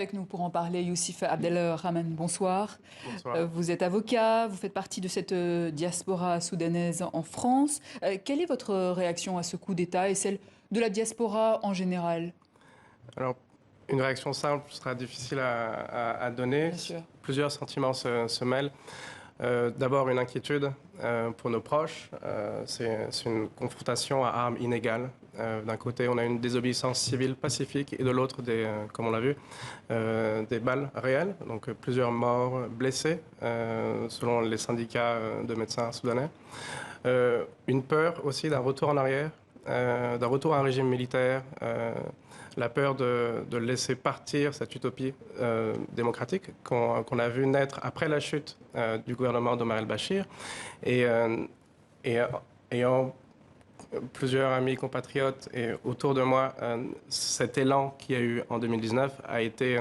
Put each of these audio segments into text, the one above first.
Avec nous pour en parler, Youssef Abdelrahman, bonsoir. Bonsoir. Vous êtes avocat, vous faites partie de cette diaspora soudanaise en France. Quelle est votre réaction à ce coup d'État et celle de la diaspora en général? Alors, une réaction simple sera difficile à donner. Bien sûr. Plusieurs sentiments se mêlent. D'abord, une inquiétude pour nos proches. C'est une confrontation à armes inégales. D'un côté, on a une désobéissance civile pacifique et de l'autre, comme on l'a vu, des balles réelles. Donc, plusieurs morts, blessés, selon les syndicats de médecins soudanais. Une peur aussi d'un retour en arrière, d'un retour à un régime militaire, la peur de laisser partir cette utopie démocratique qu'on a vu naître après la chute du gouvernement d'Omar el-Béchir. Et, et ayant plusieurs amis compatriotes et autour de moi, cet élan qu'il y a eu en 2019 a été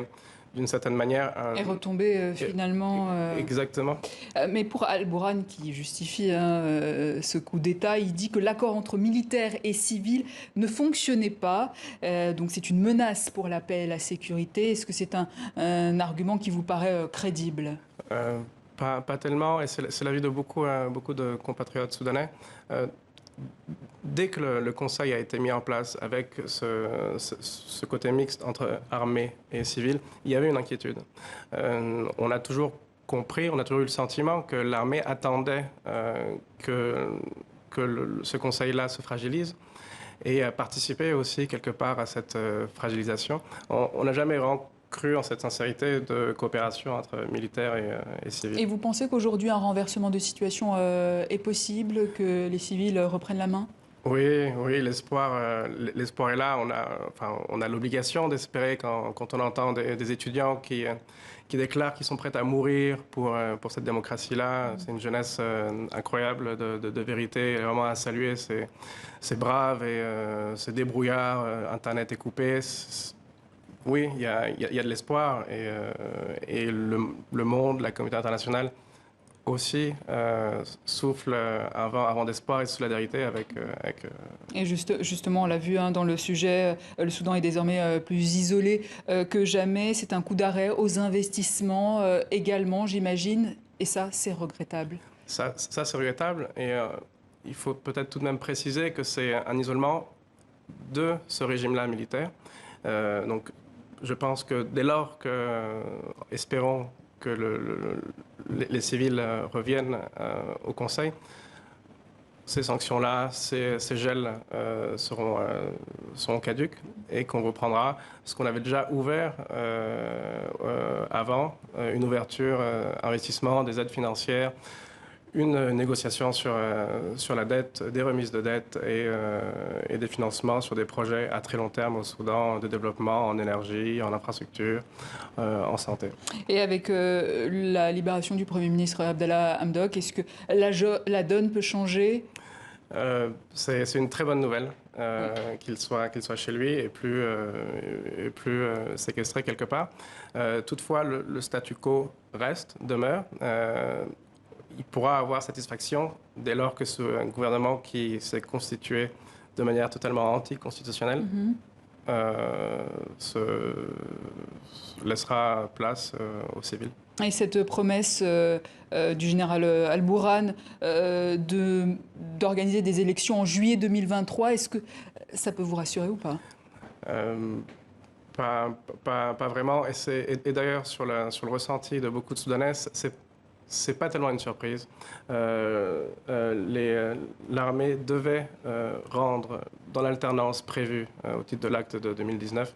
d'une certaine manière... Est retombé finalement. Exactement. Mais pour Al-Bourhan, qui justifie ce coup d'État, il dit que l'accord entre militaires et civils ne fonctionnait pas. Donc c'est une menace pour la paix et la sécurité. Est-ce que c'est un argument qui vous paraît crédible? Pas tellement, et c'est l'avis de beaucoup de compatriotes soudanais. Dès que le Conseil a été mis en place avec ce côté mixte entre armée et civil, il y avait une inquiétude. On a toujours compris, on a toujours eu le sentiment que l'armée attendait que ce Conseil-là se fragilise et a participé aussi quelque part à cette fragilisation. On n'a jamais cru en cette sincérité de coopération entre militaires et civils. Et vous pensez qu'aujourd'hui un renversement de situation est possible, que les civils reprennent la main? Oui, oui, l'espoir est là. On a l'obligation d'espérer quand on entend des étudiants qui déclarent qu'ils sont prêts à mourir pour cette démocratie-là. C'est une jeunesse incroyable de vérité, vraiment à saluer. C'est brave et c'est débrouillard. Internet est coupé. Oui, il y a de l'espoir et le monde, la communauté internationale aussi souffle un vent d'espoir et de solidarité avec... Et justement, on l'a vu dans le sujet, le Soudan est désormais plus isolé que jamais. C'est un coup d'arrêt aux investissements également, j'imagine. Et ça, c'est regrettable. Ça c'est regrettable et il faut peut-être tout de même préciser que c'est un isolement de ce régime-là militaire. Donc, je pense que dès lors que, espérons que les civils reviennent au Conseil, ces sanctions-là, ces gels seront caduques et qu'on reprendra ce qu'on avait déjà ouvert avant, une ouverture, investissement, des aides financières, une négociation sur la dette, des remises de dette et des financements sur des projets à très long terme au Soudan, de développement en énergie, en infrastructure, en santé. Et avec la libération du Premier ministre Abdallah Hamdok, est-ce que la donne peut changer? C'est une très bonne nouvelle qu'il soit chez lui et plus séquestré quelque part. Toutefois, le statu quo demeure. Il pourra avoir satisfaction dès lors que ce gouvernement qui s'est constitué de manière totalement anticonstitutionnelle se laissera place aux civils. Et cette promesse du général Al-Bourhan d'organiser des élections en juillet 2023, est-ce que ça peut vous rassurer ou pas? Pas vraiment. Et d'ailleurs, sur le ressenti de beaucoup de Soudanais, c'est pas tellement une surprise. L'armée devait rendre dans l'alternance prévue au titre de l'acte de 2019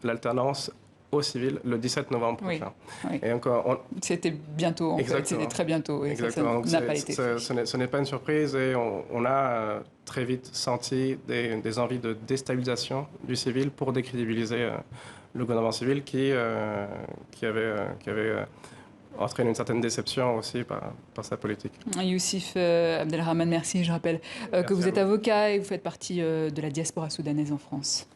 l'alternance aux civils le 17 novembre prochain. Oui. Et encore, c'était bientôt, en fait. C'était très bientôt. Exactement. Ça n'a pas été fait. Ce n'est pas une surprise et on a très vite senti des envies de déstabilisation du civil pour décrédibiliser le gouvernement civil qui avait entraîné une certaine déception aussi par sa politique. Youssef Abdelrahman, merci. Je rappelle que vous êtes avocat et vous faites partie de la diaspora soudanaise en France.